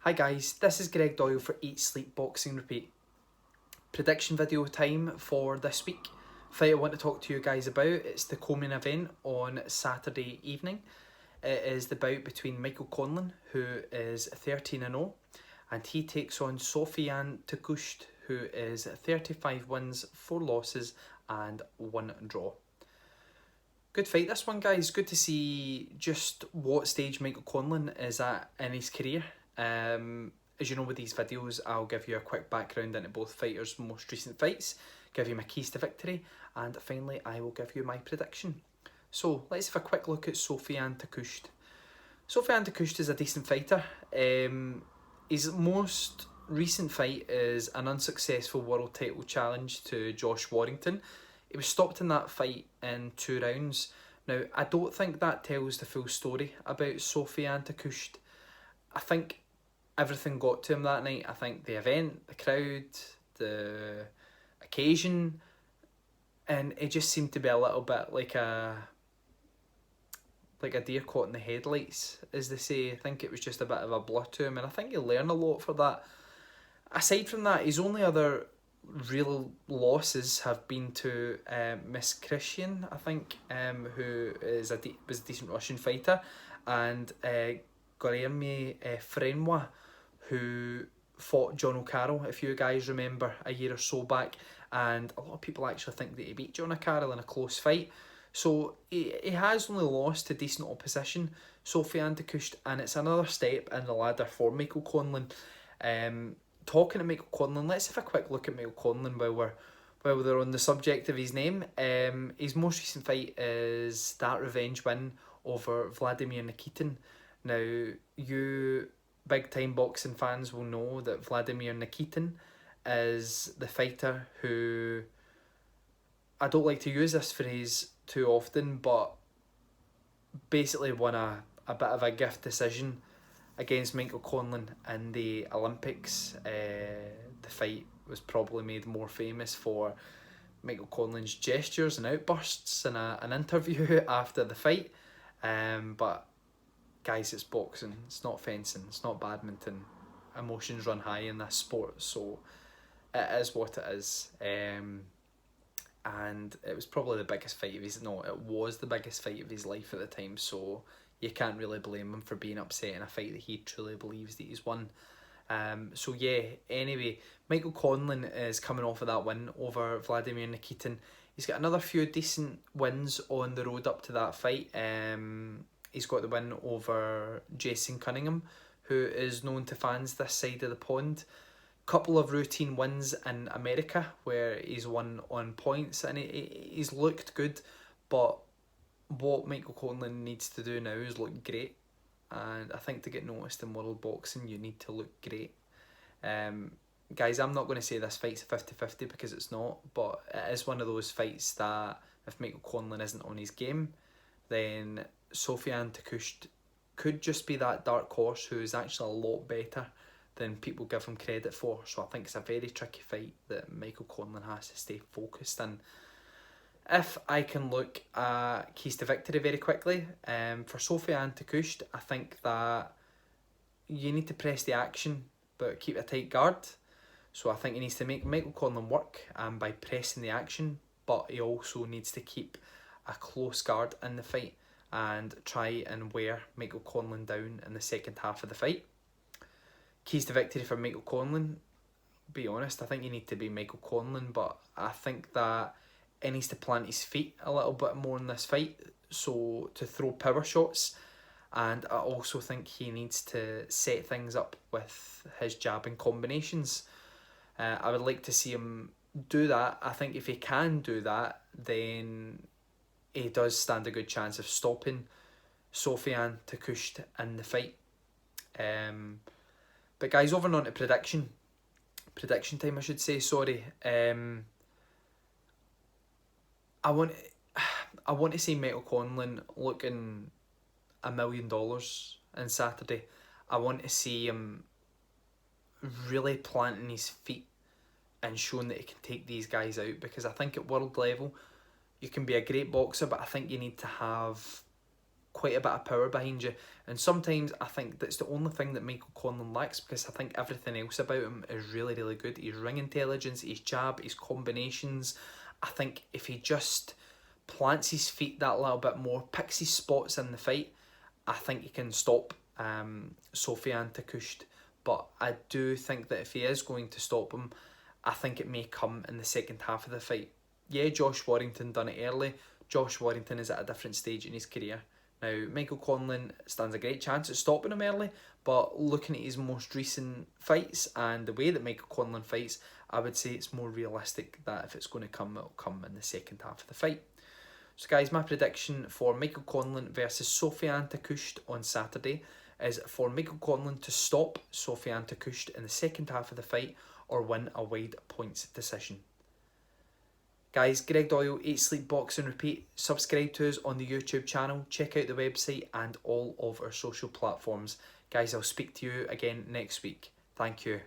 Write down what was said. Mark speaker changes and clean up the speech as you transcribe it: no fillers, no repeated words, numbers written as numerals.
Speaker 1: Hi guys, this is Greg Doyle for Eat, Sleep, Boxing, Repeat. Prediction video time for this week. Fight I want to talk to you guys about, it's the co-main event on Saturday evening. It is the bout between Michael Conlan, who is 13-0, and he takes on Soufiane Takoucht, who is 35 wins, 4 losses and 1 draw. Good fight this one, guys. Good to see just what stage Michael Conlan is at in his career. As you know, with these videos, I'll give you a quick background into both fighters' most recent fights, give you my keys to victory, and finally I will give you my prediction. So let's have a quick look at Soufiane Takoucht. Soufiane Takoucht is a decent fighter. His most recent fight is an unsuccessful world title challenge to Josh Warrington. He was stopped in that fight in 2 rounds. Now, I don't think that tells the full story about Soufiane Takoucht. I think everything got to him that night. I think the event, the crowd, the occasion, and it just seemed to be a little bit like a deer caught in the headlights, as they say. I think it was just a bit of a blur to him, and I think he'll learn a lot for that. Aside from that, his only other real losses have been to Miss Christian, I think, who was a decent Russian fighter, and Guilherme Frenois, who fought John O'Carroll, if you guys remember, a year or so back, and a lot of people actually think that he beat John O'Carroll in a close fight. So he has only lost to decent opposition, Soufiane Takoucht, and it's another step in the ladder for Michael Conlan. Talking to Michael Conlan, let's have a quick look at Michael Conlan while we're on the subject of his name. His most recent fight is that revenge win over Vladimir Nikitin. Now, you big time boxing fans will know that Vladimir Nikitin is the fighter who, I don't like to use this phrase too often, but basically won a bit of a gift decision against Michael Conlan in the Olympics. The fight was probably made more famous for Michael Conlan's gestures and outbursts in an interview after the fight. But guys, it's boxing, it's not fencing, it's not badminton. Emotions run high in this sport, so it is what it is. And it was probably the biggest fight of his, no, it was the biggest fight of his life at the time, so you can't really blame him for being upset in a fight that he truly believes that he's won. So yeah, anyway, Michael Conlan is coming off of that win over Vladimir Nikitin. He's got another few decent wins on the road up to that fight. He's got the win over Jason Cunningham, who is known to fans this side of the pond. Couple of routine wins in America where he's won on points, and he's looked good, but what Michael Conlan needs to do now is look great, and I think to get noticed in world boxing you need to look great. Guys, I'm not going to say this fight's 50-50 because it's not, but it is one of those fights that if Michael Conlan isn't on his game, then Soufiane Takoucht could just be that dark horse who is actually a lot better than people give him credit for. So I think it's a very tricky fight that Michael Conlan has to stay focused in. If I can look at keys to victory very quickly, for Soufiane Takoucht, I think that you need to press the action but keep a tight guard. So I think he needs to make Michael Conlan work by pressing the action, but he also needs to keep a close guard in the fight and try and wear Michael Conlan down in the second half of the fight. Keys to victory for Michael Conlan, be honest, I think you need to be Michael Conlan, but I think that he needs to plant his feet a little bit more in this fight, so to throw power shots, and I also think he needs to set things up with his jabbing combinations. I would like to see him do that. I think if he can do that, then he does stand a good chance of stopping Soufiane Takoucht in the fight. But guys, over and on to prediction time, I should say, sorry. I want to see Michael Conlan looking $1 million on Saturday. I want to see him really planting his feet and showing that he can take these guys out, because I think at world level you can be a great boxer, but I think you need to have quite a bit of power behind you, and sometimes I think that's the only thing that Michael Conlan lacks, because I think everything else about him is really, really good. His ring intelligence, his jab, his combinations. I think if he just plants his feet that little bit more, picks his spots in the fight, I think he can stop Soufiane Takoucht. But I do think that if he is going to stop him, I think it may come in the second half of the fight. Yeah, Josh Warrington done it early. Josh Warrington is at a different stage in his career. Now, Michael Conlan stands a great chance at stopping him early, but looking at his most recent fights and the way that Michael Conlan fights, I would say it's more realistic that if it's going to come, it'll come in the second half of the fight. So guys, my prediction for Michael Conlan versus Soufiane Takoucht on Saturday is for Michael Conlan to stop Soufiane Takoucht in the second half of the fight or win a wide points decision. Guys, Greg Doyle, 8 Sleep Box and Repeat. Subscribe to us on the YouTube channel. Check out the website and all of our social platforms. Guys, I'll speak to you again next week. Thank you.